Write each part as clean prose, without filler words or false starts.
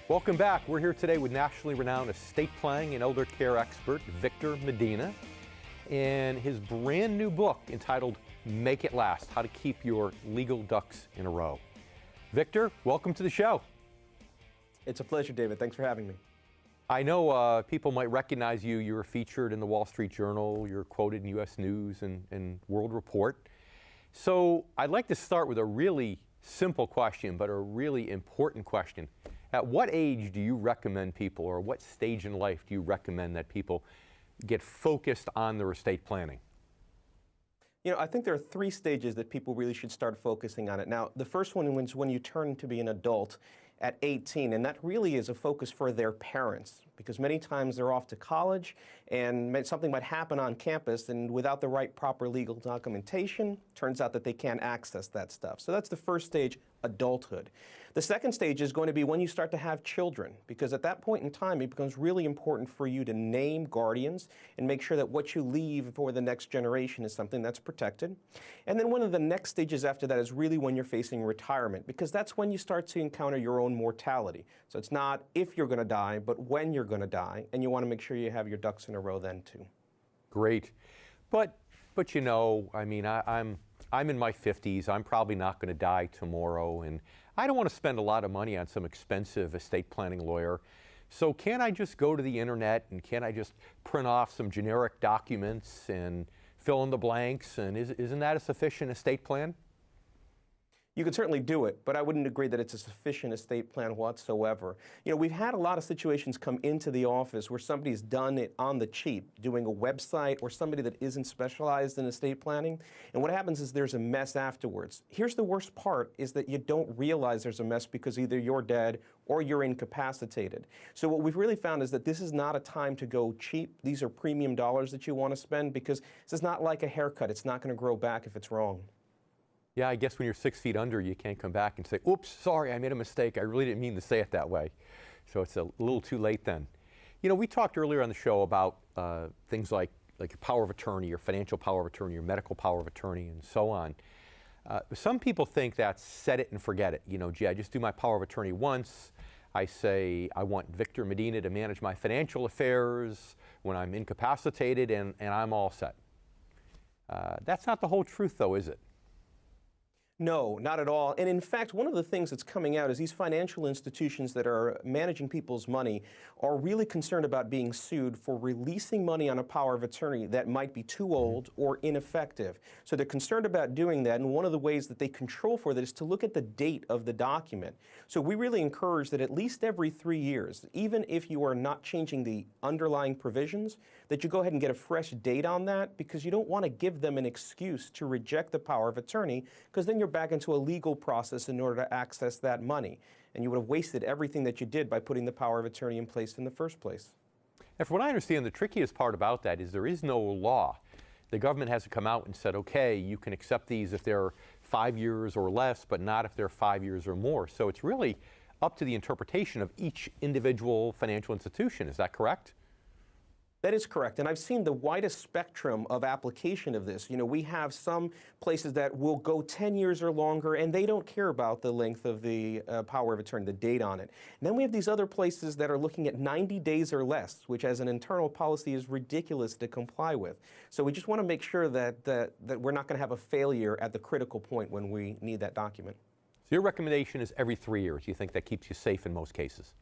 Welcome back. We're here today with nationally renowned estate planning and elder care expert Victor Medina and his brand new book entitled Make It Last: How to Keep Your Legal Ducks in a Row. Victor, welcome to the show. It's a pleasure, David. Thanks for having me. I know people might recognize you. You were featured in the Wall Street Journal. You're quoted in U.S. News and World Report. So I'd like to start with a really simple question, but a really important question. At what age do you recommend people, or what stage in life do you recommend that people get focused on their estate planning? You know, I think there are three stages that people really should start focusing on it. Now, the first one is when you turn to be an adult at 18, and that really is a focus for their parents, because many times they're off to college and something might happen on campus, and without the right proper legal documentation, turns out that they can't access that stuff. So that's the first stage, adulthood. The second stage is going to be when you start to have children, because at that point in time, it becomes really important for you to name guardians and make sure that what you leave for the next generation is something that's protected. And then one of the next stages after that is really when you're facing retirement, because that's when you start to encounter your own mortality. So it's not if you're going to die, but when you're going to die, and you want to make sure you have your ducks in a row then too. Great. But you know, I mean, I'm in my 50s. I'm probably not going to die tomorrow, and I don't want to spend a lot of money on some expensive estate planning lawyer. So can't I just go to the internet, and can't I just print off some generic documents and fill in the blanks, and isn't that a sufficient estate plan? You could certainly do it, but I wouldn't agree that it's a sufficient estate plan whatsoever. You know, we've had a lot of situations come into the office where somebody's done it on the cheap, doing a website, or somebody that isn't specialized in estate planning. And what happens is there's a mess afterwards. Here's the worst part, is that you don't realize there's a mess because either you're dead or you're incapacitated. So what we've really found is that this is not a time to go cheap. These are premium dollars that you want to spend, because this is not like a haircut. It's not going to grow back if it's wrong. Yeah, I guess when you're 6 feet under, you can't come back and say, oops, sorry, I made a mistake. I really didn't mean to say it that way. So it's a little too late then. You know, we talked earlier on the show about things like your power of attorney, your financial power of attorney, your medical power of attorney, and so on. Some people think that's set it and forget it. You know, gee, I just do my power of attorney once. I say I want Victor Medina to manage my financial affairs when I'm incapacitated, and I'm all set. That's not the whole truth, though, is it? No, not at all. And in fact, one of the things that's coming out is these financial institutions that are managing people's money are really concerned about being sued for releasing money on a power of attorney that might be too old or ineffective. So they're concerned about doing that, and one of the ways that they control for that is to look at the date of the document. So we really encourage that at least every 3 years, even if you are not changing the underlying provisions, that you go ahead and get a fresh date on that, because you don't want to give them an excuse to reject the power of attorney, because then you're back into a legal process in order to access that money. And you would have wasted everything that you did by putting the power of attorney in place in the first place. And from what I understand, the trickiest part about that is there is no law. The government hasn't come out and said, okay, you can accept these if they're 5 years or less, but not if they're 5 years or more. So it's really up to the interpretation of each individual financial institution. Is that correct? That is correct, and I've seen the widest spectrum of application of this. You know, we have some places that will go 10 years or longer, and they don't care about the length of the power of attorney, the date on it. And then we have these other places that are looking at 90 days or less, which as an internal policy is ridiculous to comply with. So we just want to make sure that we're not going to have a failure at the critical point when we need that document. So your recommendation is every 3 years. You think that keeps you safe in most cases?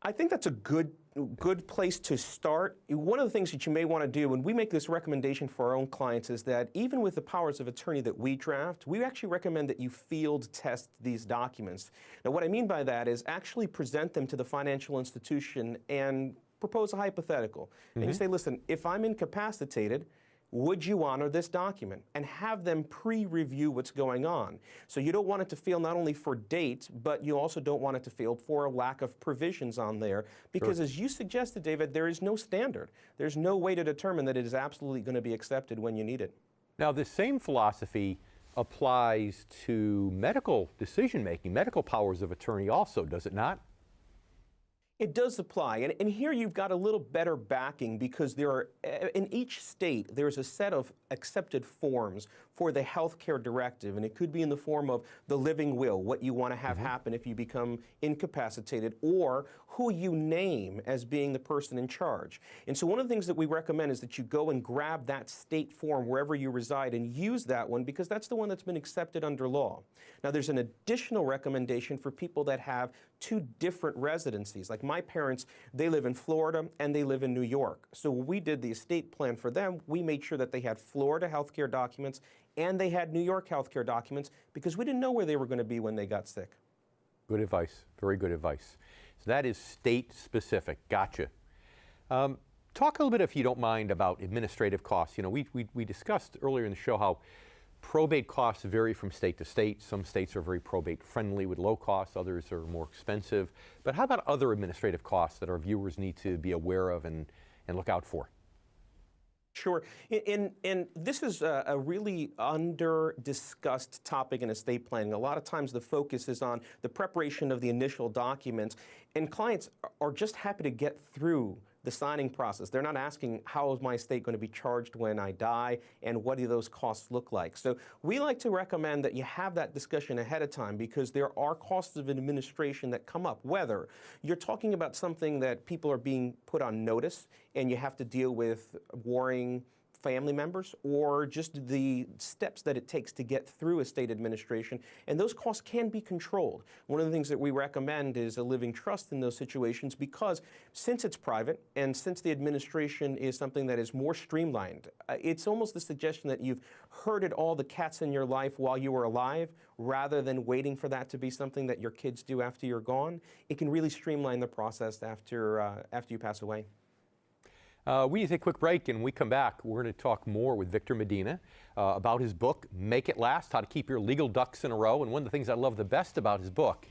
I think that's a good place to start. One of the things that you may want to do, and we make this recommendation for our own clients, is that even with the powers of attorney that we draft, we actually recommend that you field test these documents. Now, what I mean by that is actually present them to the financial institution and propose a hypothetical. And you say, listen, if I'm incapacitated, would you honor this document? And have them pre-review what's going on. So you don't want it to fail not only for date, but you also don't want it to fail for a lack of provisions on there. Because as you suggested, David, there is no standard. There's no way to determine that it is absolutely going to be accepted when you need it. Now, this same philosophy applies to medical decision-making, medical powers of attorney also, does it not? It does apply, and here you've got a little better backing because there are, in each state, there's a set of accepted forms for the healthcare directive, and it could be in the form of the living will, what you want to have happen if you become incapacitated, or who you name as being the person in charge. And so one of the things that we recommend is that you go and grab that state form wherever you reside and use that one because that's the one that's been accepted under law. Now there's an additional recommendation for people that have two different residencies. Like my parents, they live in Florida and they live in New York. So when we did the estate plan for them, we made sure that they had Florida healthcare documents and they had New York healthcare documents because we didn't know where they were going to be when they got sick. Good advice, very good advice. So that is state specific, gotcha. Talk a little bit, if you don't mind, about administrative costs. You know, we discussed earlier in the show how probate costs vary from state to state. Some states are very probate friendly with low costs, others are more expensive. But how about other administrative costs that our viewers need to be aware of and look out for? Sure. And this is a really under-discussed topic in estate planning. A lot of times the focus is on the preparation of the initial documents, and clients are just happy to get through the signing process. They're not asking, how is my estate going to be charged when I die, and what do those costs look like? So we like to recommend that you have that discussion ahead of time because there are costs of administration that come up, whether you're talking about something that people are being put on notice and you have to deal with warring family members, or just the steps that it takes to get through estate administration, and those costs can be controlled. One of the things that we recommend is a living trust in those situations because since it's private and since the administration is something that is more streamlined, it's almost the suggestion that you've herded all the cats in your life while you were alive rather than waiting for that to be something that your kids do after you're gone. It can really streamline the process after you pass away. We need to take a quick break, and when we come back, we're going to talk more with Victor Medina about his book, Make It Last, How to Keep Your Legal Ducks in a Row. And one of the things I love the best about his book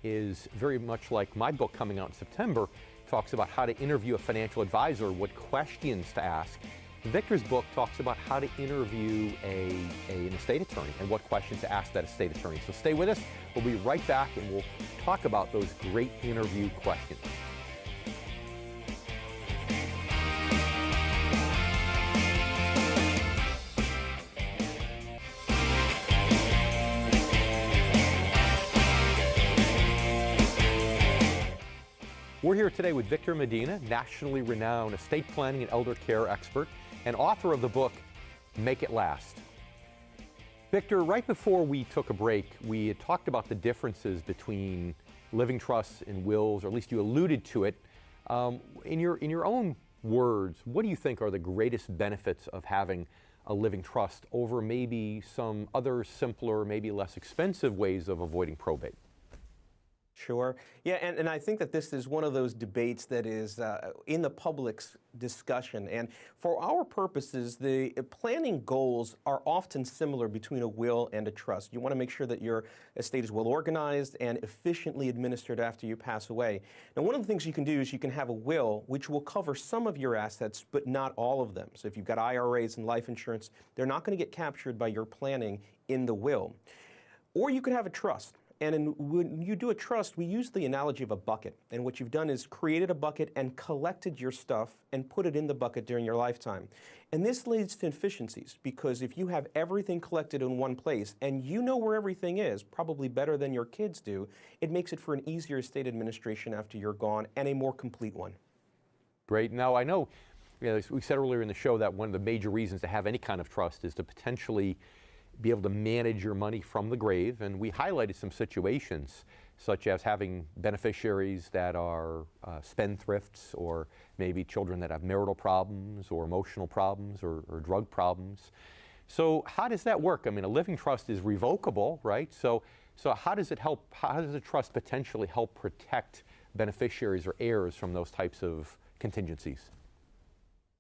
is, very much like my book coming out in September, talks about how to interview a financial advisor, what questions to ask. Victor's book talks about how to interview an estate attorney and what questions to ask that estate attorney. So stay with us. We'll be right back, and we'll talk about those great interview questions. We're here today with Victor Medina, nationally renowned estate planning and elder care expert and author of the book, Make It Last. Victor, right before we took a break, we had talked about the differences between living trusts and wills, or at least you alluded to it. In your own words, what do you think are the greatest benefits of having a living trust over maybe some other simpler, maybe less expensive ways of avoiding probate? Sure. Yeah, and I think that this is one of those debates that is in the public's discussion. And for our purposes, the planning goals are often similar between a will and a trust. You want to make sure that your estate is well organized and efficiently administered after you pass away. Now, one of the things you can do is you can have a will which will cover some of your assets, but not all of them. So if you've got IRAs and life insurance, they're not going to get captured by your planning in the will. Or you could have a trust. And when you do a trust, we use the analogy of a bucket. And what you've done is created a bucket and collected your stuff and put it in the bucket during your lifetime. And this leads to efficiencies because if you have everything collected in one place and you know where everything is, probably better than your kids do, it makes it for an easier estate administration after you're gone and a more complete one. Great. Now, I know, we said earlier in the show that one of the major reasons to have any kind of trust is to potentially be able to manage your money from the grave, and we highlighted some situations such as having beneficiaries that are spendthrifts, or maybe children that have marital problems or emotional problems or drug problems. So how does that work? I mean, a living trust is revocable, right? So how does it help? How does a trust potentially help protect beneficiaries or heirs from those types of contingencies?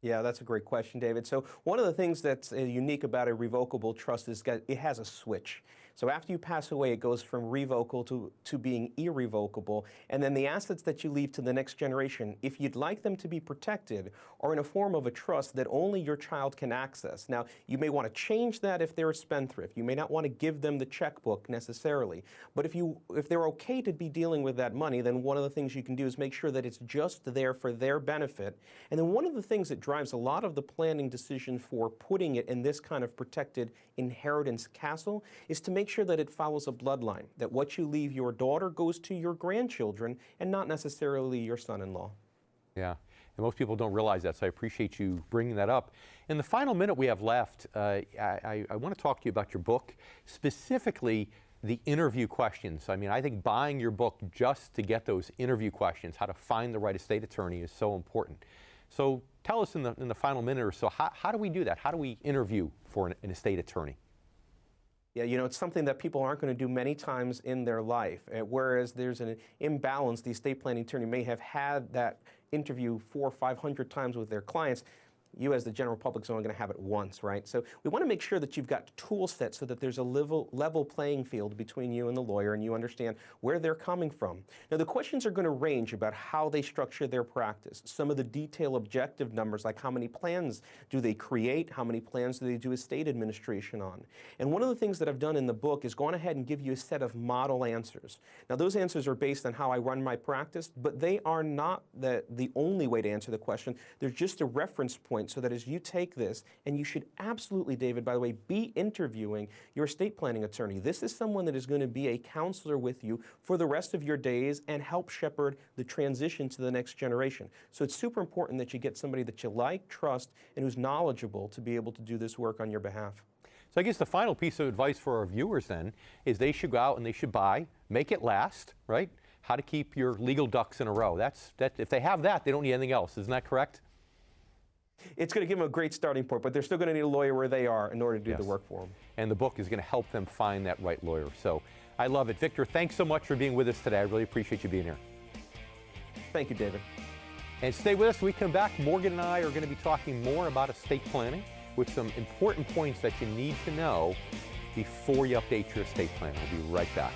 Yeah, that's a great question, David. So one of the things that's unique about a revocable trust is that it has a switch. So after you pass away, it goes from revocable to being irrevocable. And then the assets that you leave to the next generation, if you'd like them to be protected, are in a form of a trust that only your child can access. Now, you may want to change that if they're a spendthrift. You may not want to give them the checkbook necessarily. But if they're okay to be dealing with that money, then one of the things you can do is make sure that it's just there for their benefit. And then one of the things that drives a lot of the planning decision for putting it in this kind of protected inheritance castle is to make sure that it follows a bloodline, that what you leave your daughter goes to your grandchildren and not necessarily your son-in-law. Yeah, and most people don't realize that, so I appreciate you bringing that up. In the final minute we have left, I want to talk to you about your book, specifically the interview questions. I mean, I think buying your book just to get those interview questions, how to find the right estate attorney, is so important. So tell us in the final minute or so, how do we do that? How do we interview for an estate attorney? Yeah, you know, it's something that people aren't going to do many times in their life. Whereas there's an imbalance, the estate planning attorney may have had that interview 400 or 500 times with their clients. You as the general public is only going to have it once, right? So we want to make sure that you've got tool sets so that there's a level playing field between you and the lawyer and you understand where they're coming from. Now the questions are going to range about how they structure their practice. Some of the detail objective numbers, like how many plans do they create, how many plans do they do estate administration on. And one of the things that I've done in the book is gone ahead and give you a set of model answers. Now those answers are based on how I run my practice, but they are not the only way to answer the question. They're just a reference point, so that as you take this, and you should absolutely, David, by the way, be interviewing your estate planning attorney. This is someone that is going to be a counselor with you for the rest of your days and help shepherd the transition to the next generation. So it's super important that you get somebody that you like, trust, and who's knowledgeable to be able to do this work on your behalf. So I guess the final piece of advice for our viewers then is they should go out and they should buy, make it last, right? How to keep your legal ducks in a row. If they have that, they don't need anything else. Isn't that correct? It's going to give them a great starting point, but they're still going to need a lawyer where they are in order to do the work for them. And the book is going to help them find that right lawyer. So I love it. Victor, thanks so much for being with us today. I really appreciate you being here. Thank you, David. And stay with us. When we come back, Morgan and I are going to be talking more about estate planning with some important points that you need to know before you update your estate plan. We'll be right back.